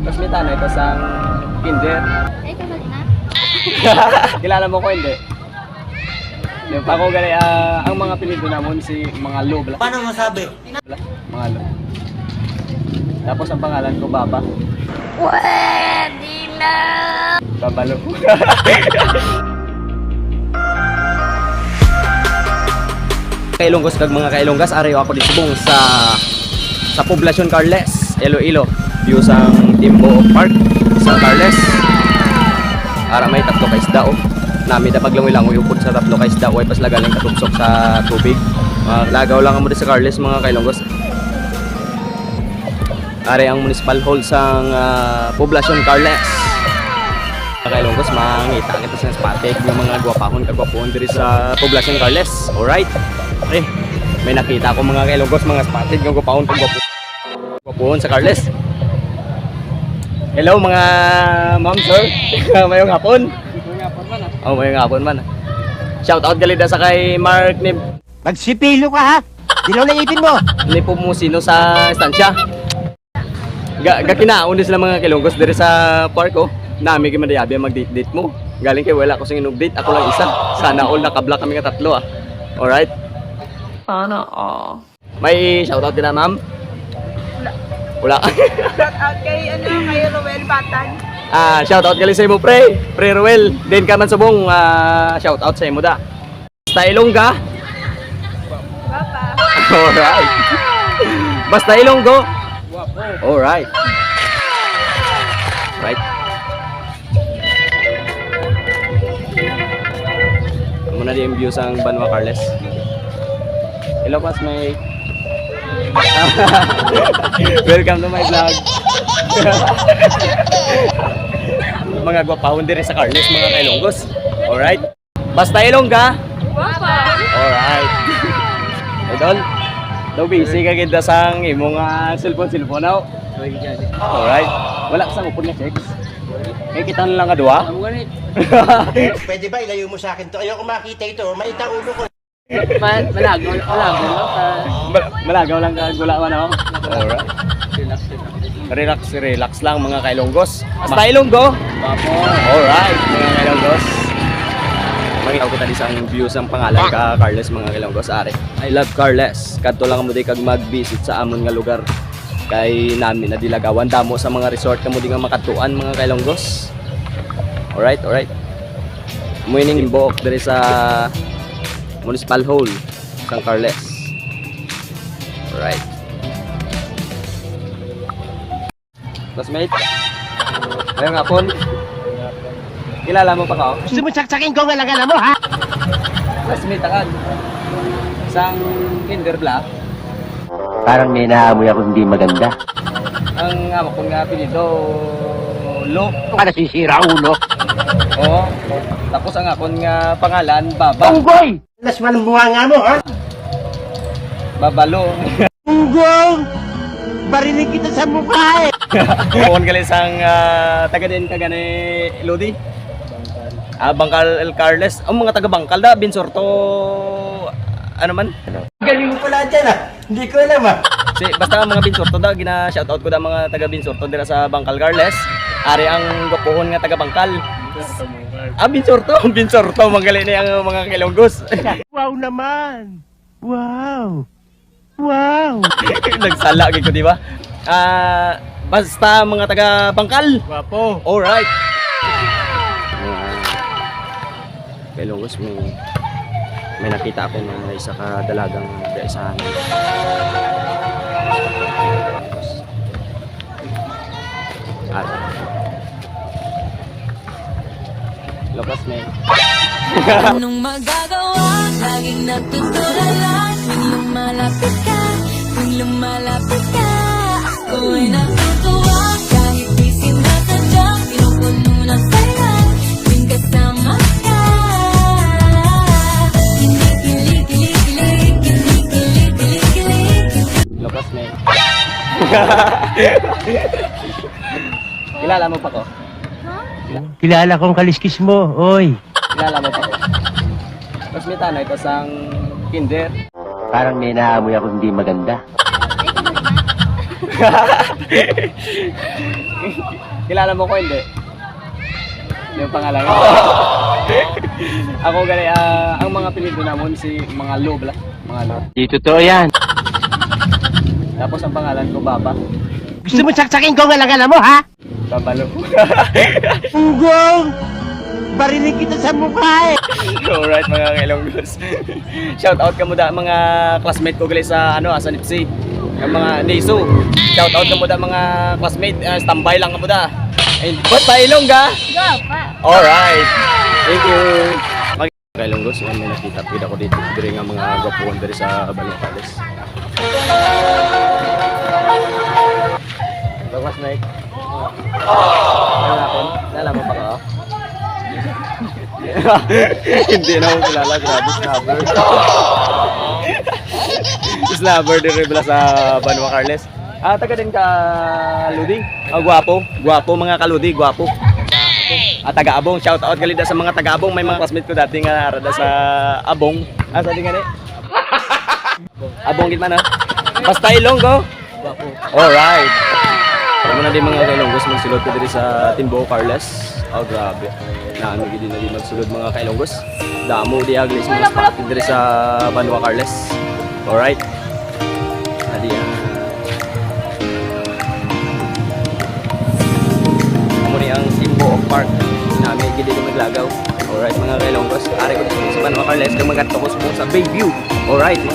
Tapos may tanay, tapos ang kinder. Ay, kamali na. Kilala mo ko hindi? Yung pa ko gali, ang mga pilido namon si mga Lo. Paano masabi? Mga Lo. Tapos ang pangalan ko, Baba. Pwede na! Babalo. Kailonggos kag mga kailonggas, arayo ako dito bong sa Poblacion Carles, Iloilo. View sang Timbo Park sa Carles. Ara may tatlo ka isda oh. Nami da paglangoy-langoy upod sa tatlo ka isda, way pas lagaling katupsok sa tubig. Lagaw lang mo sa Carles mga kailonggos. Are ang municipal hall sang Poblacion Carles. Mga kailonggos, mangita kita sa spatek ng mga gwapahon kagwapuhon diri sa Poblacion Carles. Alright. May nakita ko mga kailonggos, mga spatek ng gwapahon kagwapuhon sa Carles. Hello mga ma'am, sir. Mayong hapon. Oh, mayong hapon man. Shout out galida sa kay Mark ni Magsipilo ka ha? Dilaw na ipin mo! ni Pumusino sa estansya. Gakinaon din sila mga kilonggos diri sa park oh. Nami kay madayabi mag-date mo. Galing kay wala ko sing inug-date, ako lang isa. Sana all nakablock kami ka tatlo ah. Alright. Sana May shout out din na ma'am. Wala. Shout out kay kay Ruel Batan. Shout out gali sa imo pre Ruel. Din ka man subong shout out sa imo da. Basta Ilongga. Papa. Alright. Basta Ilonggo. Alright. Right. Muna din yung views ang Banwa Carles. Hello pas may welcome to my vlog. Mga gwapahon diri sa Carles mga kailonggos. Alright. Basta Ilongga. Papa. Alright. Idol. Daw busy ka kita sang imong cellphone now. Alright. Wala ka sang upod nga sex. Kaya kita na lang ka duwa. Pwede ba ilayo mo sa akin to? Ayoko makita ito. Maita ulo ko. Malagaw lang ka gulawan ako. Alright. Relax lang mga kailonggos. Basta Ilonggo. Alright mga kailonggos. Mangitaw kita di sang views ang pangalan ka Carles mga kailonggos are. I love Carles. Kadto lang mo di kag mag-visit sa amon nga lugar. Kay namin na dilagawan damo sa mga resort kamo di nga makatuan mga kailonggos. Alright. Muining imbook diri sa Municipal Hall sang Carles. Alright. Classmate. Ngayong hapon. Kilala mo pa ka? Gusto mo saksakin ko nga lang mo ha? Classmate ka. Sang kinder block. Parang may naamoy ako hindi maganda. Ang amo kong apelyido Lo. Ka nasisira ulo. Oo. Tapos ang akon nga pangalan Baba. Unggoy! Lasman ang bunga nga mo ha? Babalo. Unggoy! Barinig kita sa mukha eh! Kuon gali sang taga din ka gani Lodi. Bangkal El Carles. Ang mga taga Bangkal da Binsorto ano man? Galing mo pala dyan ah! Hindi ko alam ah! Basta mga Binsorto da gina-shoutout ko da mga taga Binsorto dira sa Bangkal Carles. Ari ang gopohon nga taga Bangkal. Binsorto manggali ni ang mga kilonggos. Wow naman! Wow! Nagsala gid ko di ba? Basta mga taga Bangkal. Wapo! Alright. Kilonggos may nakita ako na isa ka dalagang daisahan. Lokas may Anong magagawa? Laging nagtutulala. Tuwing lumalapit ka Ako ay natutuwa. Kahit di sinasadya, pinupuno ng saya tuwing kasama ka. Kilig. Lokas may Kilala mo pa ko? Kilala kong kaliskis mo, oy! Kilala mo pa ko? Tapos may tanay, tapos ang kinder. Parang may naamoy ako hindi maganda. Ay, kamali na. Kilala mo ko hindi? Yung pangalan ko. Ako gali, ang mga apelyido namon si mga Lo bala. Mga Lo. Di totoo yan. Tapos ang pangalan ko Baba. Gusto mo saksakin ko nga lang mo, ha? Babalo. Unggong! Barinig kita sa mukha eh! Alright mga Kailonggos. Shout out ka mo da mga classmate ko gali sa sa Nipsi. Yung mga Niso. Shout out ka mo da mga classmate, standby lang ka mo da. And ba't pa Ilongga? Go pa. Alright. Thank you. Mga Kailonggos, yan may nakita ko dito. Diri nga mga gwapuan diri sa Balocales. Bawas Mike. Lala mo pa ka? Hindi na akong kilala. Grabe, snubber. Snubber din rin pala sa Banwa Carles. Taga din ka Ludi. Gwapo. Gwapo mga kaludi. Gwapo. Taga-abong. Shout out galida sa mga taga-abong. May mga classmate ko dati nga narada sa Abong. Sa di nga ni? Abong git man ha? Basta Ilonggo. Alright. Alam mo na din mga Kailonggos, magsulod ko diri sa Timbo Carles. Grabe. Naano gid na din magsulod mga Kailonggos. Damo di aglis mga spot diri sa Banwa Carles. Alright. Adi Amo ni ang Timbo Park. Nami gid dito maglagaw. Alright mga Kailonggos, ari ko dito sa Banwa Carles kung magadto ko sa Bayview. Alright.